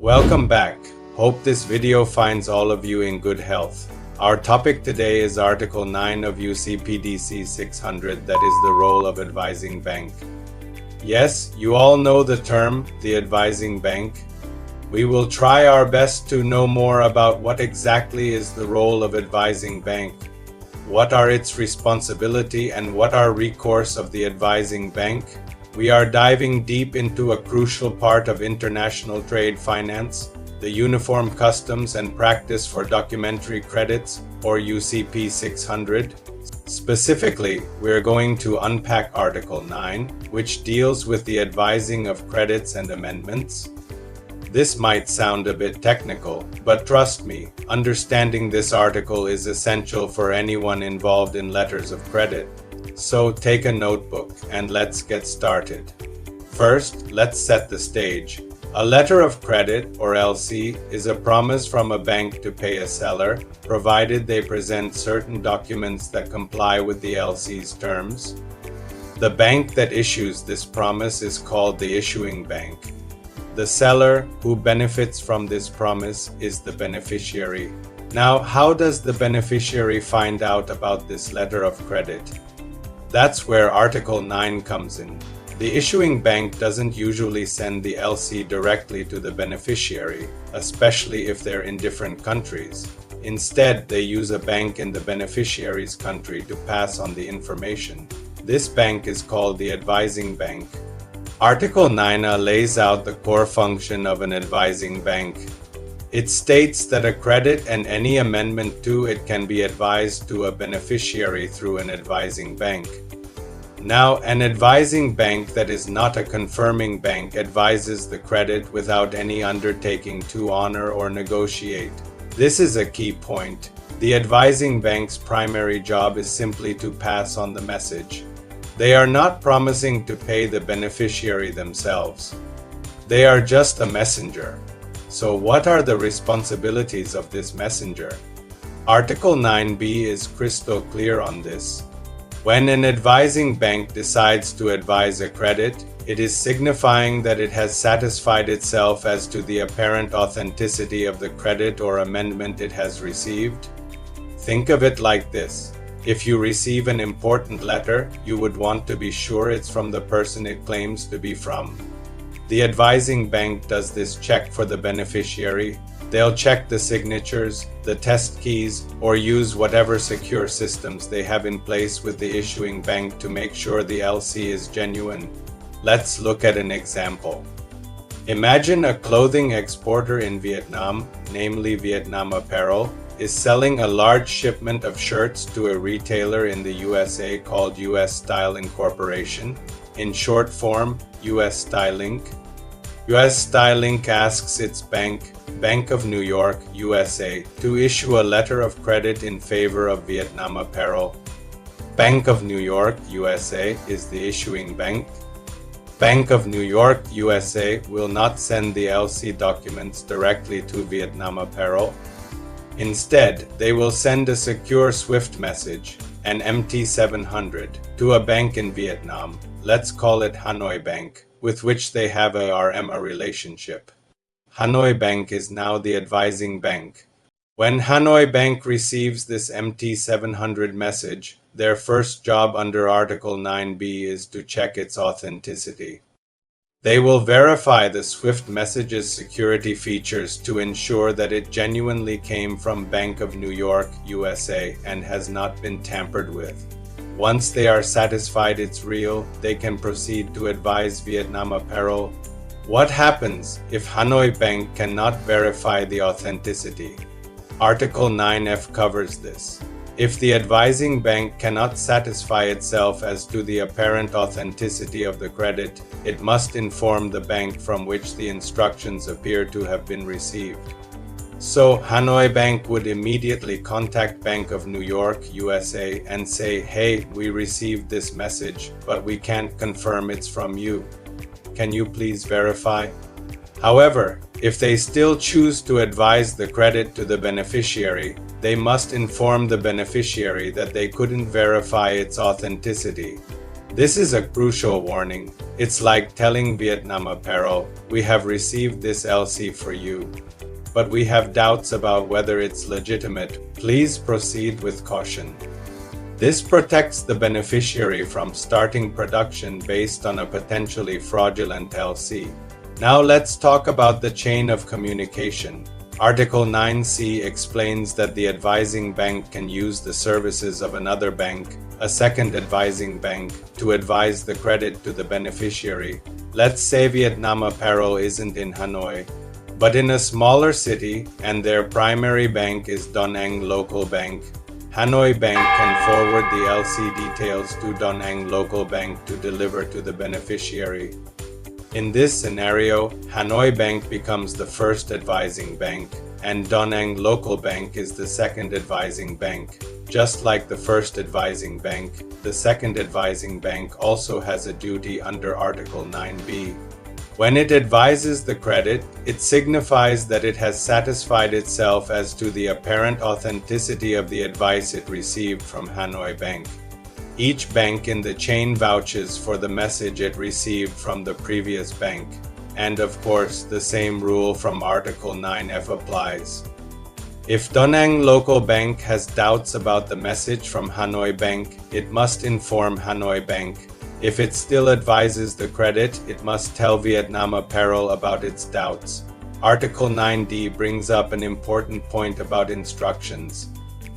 Welcome back. Hope this video finds all of you in good health. Our topic today is Article 9 of UCPDC 600, that is the role of advising bank. Yes, you all know the term, the advising bank. We will try our best to know more about what exactly is the role of advising bank, what are its responsibility, and what are recourse of the advising bank. We are diving deep into a crucial part of international trade finance, the Uniform Customs and Practice for Documentary Credits, or UCP 600. Specifically, we're going to unpack Article 9, which deals with the advising of credits and amendments. This might sound a bit technical, but trust me, understanding this article is essential for anyone involved in letters of credit. So take a notebook and let's get started. First, let's set the stage. A letter of credit, or LC, is a promise from a bank to pay a seller, provided they present certain documents that comply with the LC's terms. The bank that issues this promise is called the issuing bank. The seller, who benefits from this promise, is the beneficiary. Now, how does the beneficiary find out about this letter of credit? That's where Article 9 comes in. The issuing bank doesn't usually send the LC directly to the beneficiary, especially if they're in different countries. Instead, they use a bank in the beneficiary's country to pass on the information. This bank is called the advising bank. Article 9 lays out the core function of an advising bank. It states that a credit and any amendment to it can be advised to a beneficiary through an advising bank. Now, an advising bank that is not a confirming bank advises the credit without any undertaking to honor or negotiate. This is a key point. The advising bank's primary job is simply to pass on the message. They are not promising to pay the beneficiary themselves. They are just a messenger. So what are the responsibilities of this messenger? Article 9b is crystal clear on this. When an advising bank decides to advise a credit, it is signifying that it has satisfied itself as to the apparent authenticity of the credit or amendment it has received. Think of it like this. If you receive an important letter, you would want to be sure it's from the person it claims to be from. The advising bank does this check for the beneficiary. They'll check the signatures, the test keys, or use whatever secure systems they have in place with the issuing bank to make sure the LC is genuine. Let's look at an example. Imagine a clothing exporter in Vietnam, namely Vietnam Apparel, is selling a large shipment of shirts to a retailer in the USA called US Style Incorporation, in short form, US Style Inc. US Style Inc. asks its bank, Bank of New York, USA, to issue a letter of credit in favor of Vietnam Apparel. Bank of New York, USA is the issuing bank. Bank of New York, USA will not send the LC documents directly to Vietnam Apparel. Instead, they will send a secure SWIFT message, an MT-700, to a bank in Vietnam, let's call it Hanoi Bank, with which they have a RMA relationship. Hanoi Bank is now the advising bank. When Hanoi Bank receives this MT-700 message, their first job under Article 9b is to check its authenticity. They will verify the SWIFT message's security features to ensure that it genuinely came from Bank of New York, USA, and has not been tampered with. Once they are satisfied it's real, they can proceed to advise Vietnam Apparel. What happens if Hanoi Bank cannot verify the authenticity? Article 9F covers this. If the advising bank cannot satisfy itself as to the apparent authenticity of the credit, it must inform the bank from which the instructions appear to have been received. So, Hanoi Bank would immediately contact Bank of New York, USA, and say, hey, we received this message, but we can't confirm it's from you. Can you please verify? However, if they still choose to advise the credit to the beneficiary, they must inform the beneficiary that they couldn't verify its authenticity. This is a crucial warning. It's like telling Vietnam Apparel, we have received this LC for you, but we have doubts about whether it's legitimate. Please proceed with caution. This protects the beneficiary from starting production based on a potentially fraudulent LC. Now let's talk about the chain of communication. Article 9C explains that the advising bank can use the services of another bank, a second advising bank, to advise the credit to the beneficiary. Let's say Vietnam Apparel isn't in Hanoi, but in a smaller city, and their primary bank is Da Nang Local Bank. Hanoi Bank can forward the LC details to Da Nang Local Bank to deliver to the beneficiary. In this scenario, Hanoi Bank becomes the first advising bank, and Da Nang Local Bank is the second advising bank. Just like the first advising bank, the second advising bank also has a duty under Article 9b. When it advises the credit, it signifies that it has satisfied itself as to the apparent authenticity of the advice it received from Hanoi Bank. Each bank in the chain vouches for the message it received from the previous bank. And of course, the same rule from Article 9F applies. If Da Nang Local Bank has doubts about the message from Hanoi Bank, it must inform Hanoi Bank. If it still advises the credit, it must tell Vietnam Apparel about its doubts. Article 9D brings up an important point about instructions.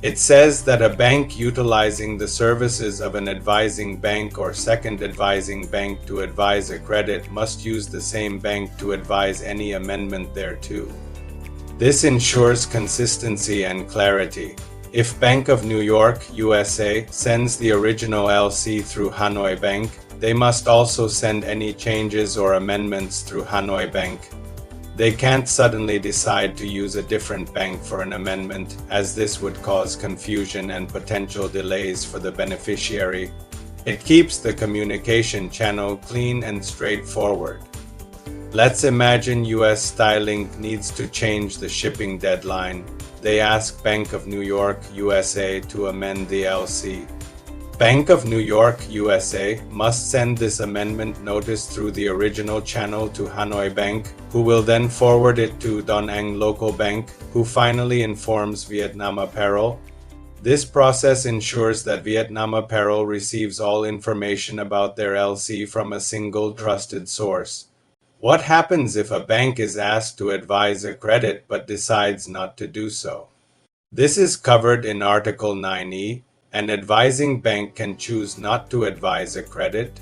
It says that a bank utilizing the services of an advising bank or second advising bank to advise a credit must use the same bank to advise any amendment thereto. This ensures consistency and clarity. If Bank of New York, USA, sends the original LC through Hanoi Bank, they must also send any changes or amendments through Hanoi Bank. They can't suddenly decide to use a different bank for an amendment, as this would cause confusion and potential delays for the beneficiary. It keeps the communication channel clean and straightforward. Let's imagine US Stylink needs to change the shipping deadline. They ask Bank of New York, USA to amend the LC. Bank of New York, USA must send this amendment notice through the original channel to Hanoi Bank, who will then forward it to Da Nang Local Bank, who finally informs Vietnam Apparel. This process ensures that Vietnam Apparel receives all information about their LC from a single trusted source. What happens if a bank is asked to advise a credit but decides not to do so? This is covered in Article 9E. An advising bank can choose not to advise a credit.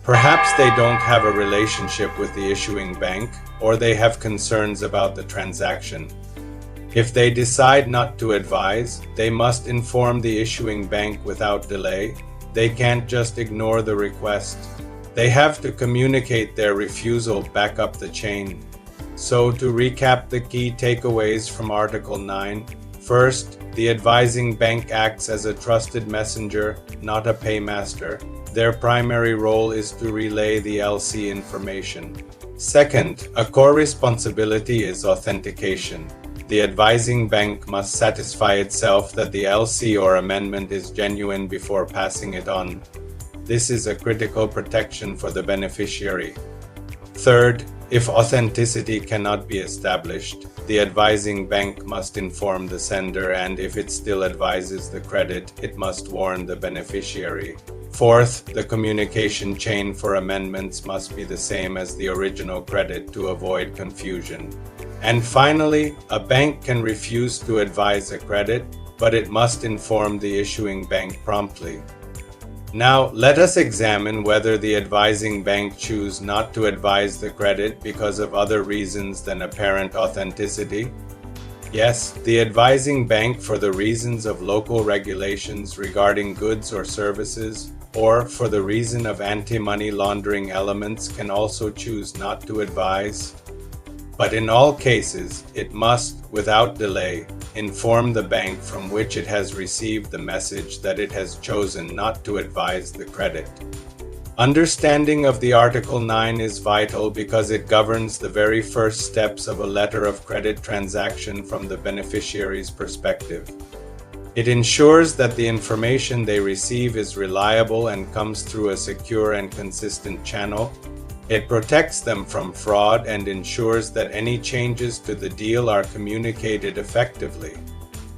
Perhaps they don't have a relationship with the issuing bank, or they have concerns about the transaction. If they decide not to advise, they must inform the issuing bank without delay. They can't just ignore the request. They have to communicate their refusal back up the chain. So to recap the key takeaways from Article 9, first, the advising bank acts as a trusted messenger, not a paymaster. Their primary role is to relay the LC information. Second, a core responsibility is authentication. The advising bank must satisfy itself that the LC or amendment is genuine before passing it on. This is a critical protection for the beneficiary. Third, if authenticity cannot be established, the advising bank must inform the sender, and if it still advises the credit, it must warn the beneficiary. Fourth, the communication chain for amendments must be the same as the original credit to avoid confusion. And finally, a bank can refuse to advise a credit, but it must inform the issuing bank promptly. Now, let us examine whether the advising bank choose not to advise the credit because of other reasons than apparent authenticity. Yes, the advising bank, for the reasons of local regulations regarding goods or services, or for the reason of anti-money laundering elements, can also choose not to advise. But in all cases, it must, without delay, inform the bank from which it has received the message that it has chosen not to advise the credit. Understanding of the Article 9 is vital because it governs the very first steps of a letter of credit transaction from the beneficiary's perspective. It ensures that the information they receive is reliable and comes through a secure and consistent channel. It protects them from fraud and ensures that any changes to the deal are communicated effectively.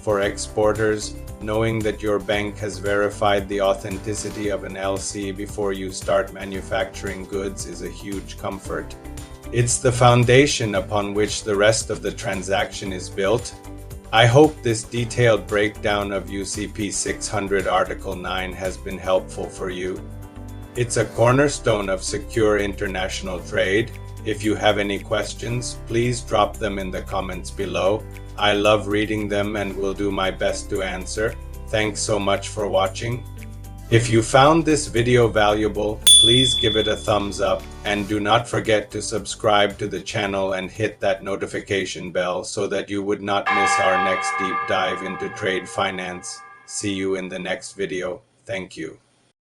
For exporters, knowing that your bank has verified the authenticity of an LC before you start manufacturing goods is a huge comfort. It's the foundation upon which the rest of the transaction is built. I hope this detailed breakdown of UCP 600 Article 9 has been helpful for you. It's a cornerstone of secure international trade. If you have any questions, please drop them in the comments below. I love reading them and will do my best to answer. Thanks so much for watching. If you found this video valuable, please give it a thumbs up and do not forget to subscribe to the channel and hit that notification bell so that you would not miss our next deep dive into trade finance. See you in the next video. Thank you.